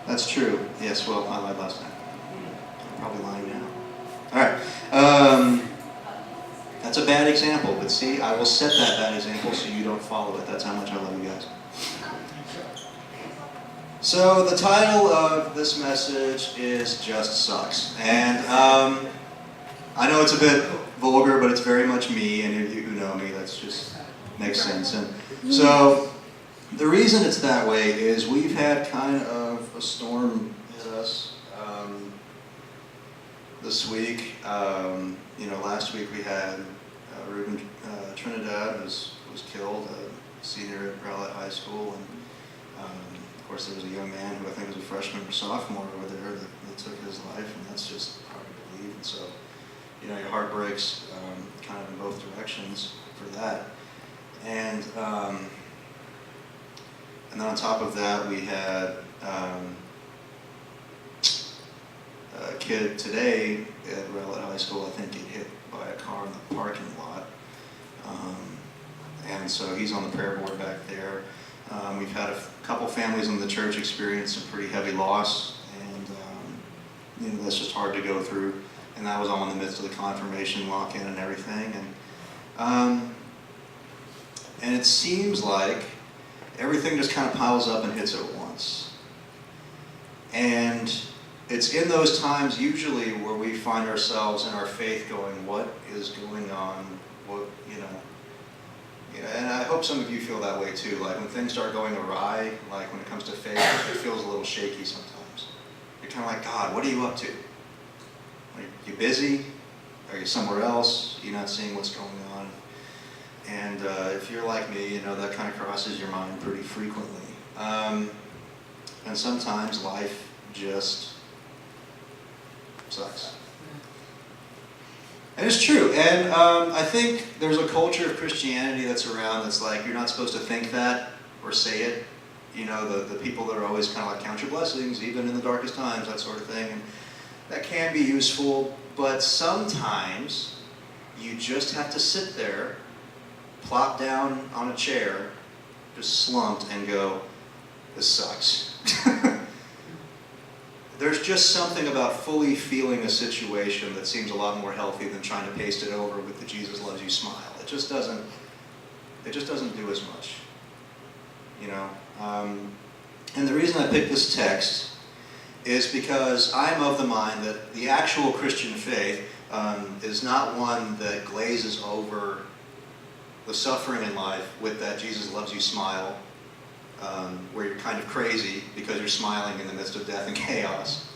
That's true. Yes, well, I lied last night. I'm probably lying now. All right. That's a bad example, but see, I will set that bad example so you don't follow it. That's how much I love you guys. So the title of this message is Just Sucks. And I know it's a bit vulgar, but it's very much me, and if you who know me, that's just makes sense. And so the reason it's that way is we've had kind of a storm hit us this week. Last week we had Ruben Trinidad was killed, a senior at Rowlett High School, and of course there was a young man who I think was a freshman or sophomore over there that took his life, and that's just hard to believe. And so, your heart breaks kind of in both directions for that. And then on top of that, we had a kid today at Rowlett High School, I think, get hit by a car in the parking lot. And so he's on the prayer board back there. We've had a couple families in the church experience some pretty heavy loss, and that's just hard to go through. And that was all in the midst of the confirmation lock-in and everything. And it seems like everything just kind of piles up and hits at once. And it's in those times usually where we find ourselves in our faith going, what is going on? And I hope some of you feel that way too. Like when things start going awry, like when it comes to faith, it feels a little shaky sometimes. You're kind of like, God, what are you up to? Are you busy? Are you somewhere else? You're not seeing what's going on? And if you're like me, that kind of crosses your mind pretty frequently. And sometimes life just sucks. And it's true. And I think there's a culture of Christianity that's around that's like, you're not supposed to think that or say it. The people that are always kind of like, count your blessings, even in the darkest times, that sort of thing. And that can be useful, but sometimes you just have to sit there, plop down on a chair, just slumped, and go, this sucks. There's just something about fully feeling a situation that seems a lot more healthy than trying to paste it over with the Jesus loves you smile. It just doesn't do as much, And the reason I picked this text is because I'm of the mind that the actual Christian faith is not one that glazes over the suffering in life with that Jesus loves you smile, where you're kind of crazy because you're smiling in the midst of death and chaos.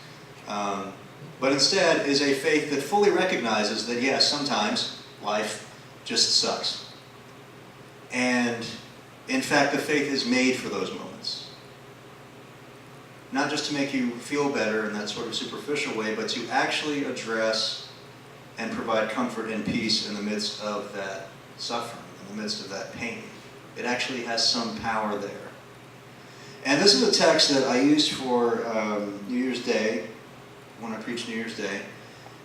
But instead is a faith that fully recognizes that, yes, sometimes life just sucks. And in fact, the faith is made for those moments. Not just to make you feel better in that sort of superficial way, but to actually address and provide comfort and peace in the midst of that suffering, in the midst of that pain. It actually has some power there. And this is a text that I used for New Year's Day, when I preached New Year's Day.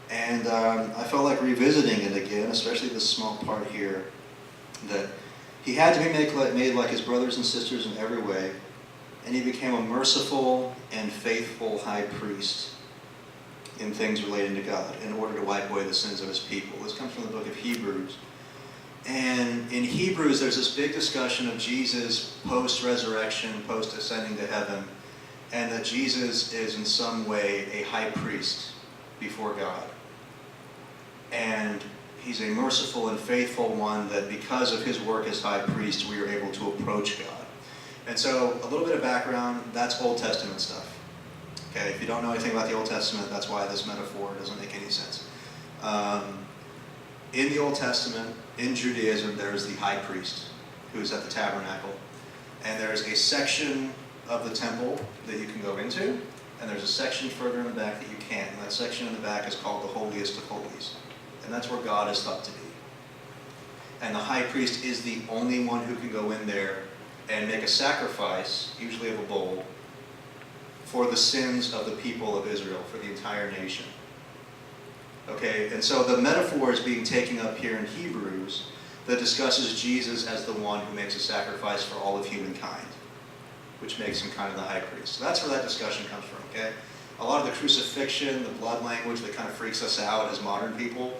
And I felt like revisiting it again, especially this small part here, that he had to be made like his brothers and sisters in every way, and he became a merciful and faithful high priest in things relating to God in order to wipe away the sins of his people. This comes from the book of Hebrews. And in Hebrews, there's this big discussion of Jesus post-resurrection, post-ascending to heaven, and that Jesus is in some way a high priest before God. And he's a merciful and faithful one that because of his work as high priest, we are able to approach God. And so, a little bit of background, that's Old Testament stuff. Okay, if you don't know anything about the Old Testament, that's why this metaphor doesn't make any sense. In the Old Testament, in Judaism, there's the high priest who's at the tabernacle. And there's a section of the temple that you can go into, and there's a section further in the back that you can't. And that section in the back is called the holiest of holies. And that's where God is thought to be. And the high priest is the only one who can go in there and make a sacrifice, usually of a bull, for the sins of the people of Israel, for the entire nation. Okay, and so the metaphor is being taken up here in Hebrews that discusses Jesus as the one who makes a sacrifice for all of humankind. which makes him kind of the high priest. So that's where that discussion comes from, okay? A lot of the crucifixion, the blood language that kind of freaks us out as modern people,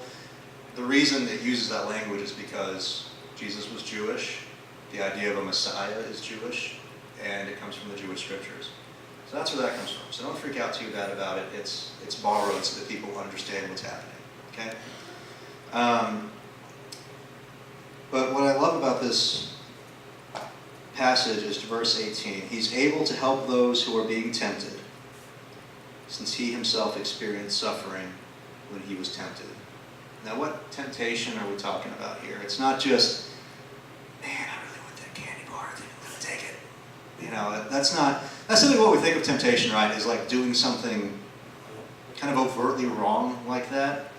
the reason it uses that language is because Jesus was Jewish, the idea of a Messiah is Jewish, and it comes from the Jewish scriptures. So that's where that comes from. So don't freak out too bad about it. It's borrowed so that people understand what's happening, okay? But what I love about this passage is verse 18. He's able to help those who are being tempted, since he himself experienced suffering when he was tempted. Now, what temptation are we talking about here? It's not just, man, I really want that candy bar. I'm going to take it. You know, that's not really what we think of temptation, right? Is like doing something kind of overtly wrong like that.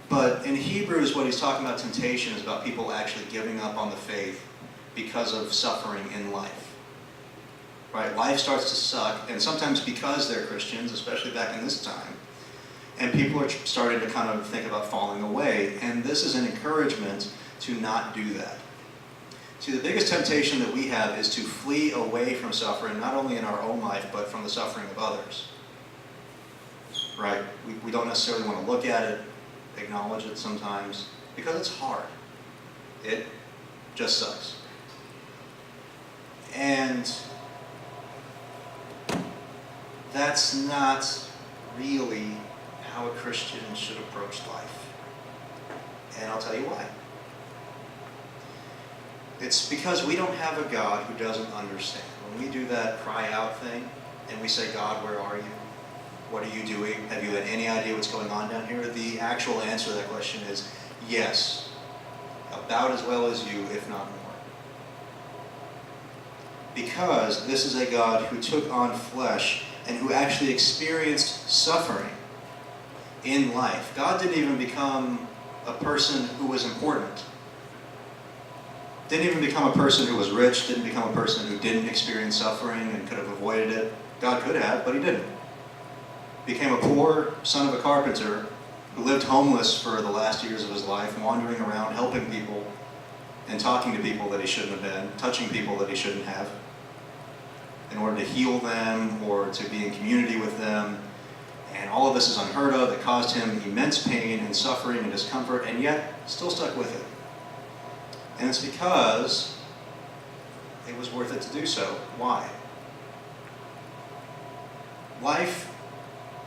But in Hebrews, what he's talking about temptation is about people actually giving up on the faith because of suffering in life. Right? Life starts to suck, and sometimes because they're Christians, especially back in this time, and people are starting to kind of think about falling away, and this is an encouragement to not do that. See, the biggest temptation that we have is to flee away from suffering, not only in our own life, but from the suffering of others. Right? We don't necessarily want to look at it, acknowledge it sometimes, because it's hard. It just sucks. And that's not really how a Christian should approach life. And I'll tell you why. It's because we don't have a God who doesn't understand. When we do that cry out thing, and we say, God, where are you? What are you doing? Have you had any idea what's going on down here? The actual answer to that question is yes. About as well as you, if not more. Because this is a God who took on flesh and who actually experienced suffering in life. God didn't even become a person who was important. Didn't even become a person who was rich, didn't become a person who didn't experience suffering and could have avoided it. God could have, but he didn't. Became a poor son of a carpenter who lived homeless for the last years of his life, wandering around, helping people, and talking to people that he shouldn't have been, touching people that he shouldn't have, in order to heal them or to be in community with them. And all of this is unheard of. It caused him immense pain and suffering and discomfort, and yet still stuck with it. And it's because it was worth it to do so. Why? Life,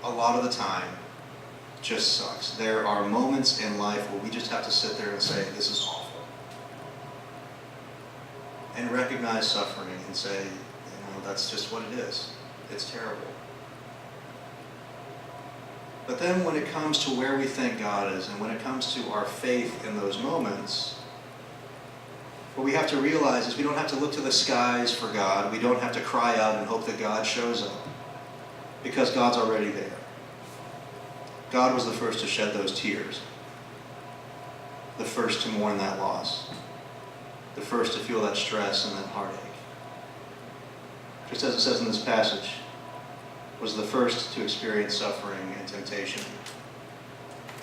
a lot of the time, just sucks. There are moments in life where we just have to sit there and say, this is awful. And recognize suffering and say, that's just what it is. It's terrible. But then when it comes to where we think God is, and when it comes to our faith in those moments, what we have to realize is we don't have to look to the skies for God. We don't have to cry out and hope that God shows up, because God's already there. God was the first to shed those tears, the first to mourn that loss, the first to feel that stress and that heartache. Just as it says in this passage, was the first to experience suffering and temptation.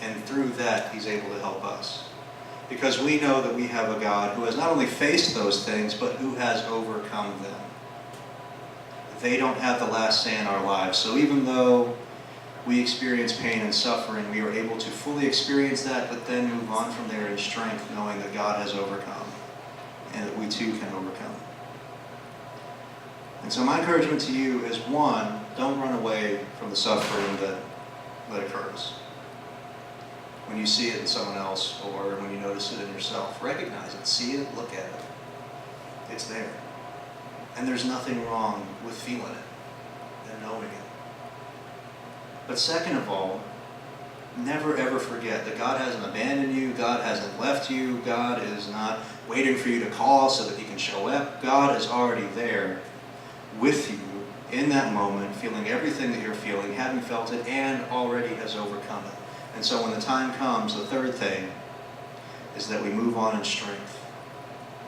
And through that, he's able to help us. Because we know that we have a God who has not only faced those things, but who has overcome them. They don't have the last say in our lives. So even though we experience pain and suffering, we are able to fully experience that, but then move on from there in strength, knowing that God has overcome, and that we too can overcome. And so my encouragement to you is, one, don't run away from the suffering that occurs. When you see it in someone else or when you notice it in yourself, recognize it, see it, look at it. It's there. And there's nothing wrong with feeling it and knowing it. But second of all, never ever forget that God hasn't abandoned you, God hasn't left you, God is not waiting for you to call so that he can show up. God is already there with you in that moment, feeling everything that you're feeling, having felt it, and already has overcome it. And so when the time comes, the third thing is that we move on in strength,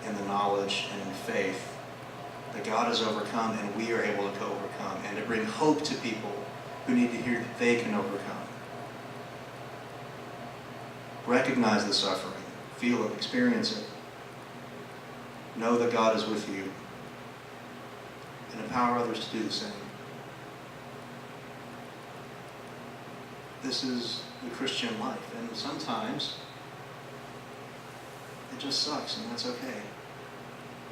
in the knowledge and in faith that God has overcome and we are able to overcome, and to bring hope to people who need to hear that they can overcome. Recognize the suffering, feel it, experience it. Know that God is with you. and empower others to do the same. This is the Christian life, and sometimes it just sucks, and that's okay.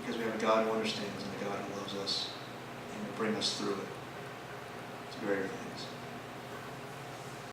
Because we have a God who understands and a God who loves us and will bring us through it. To greater things.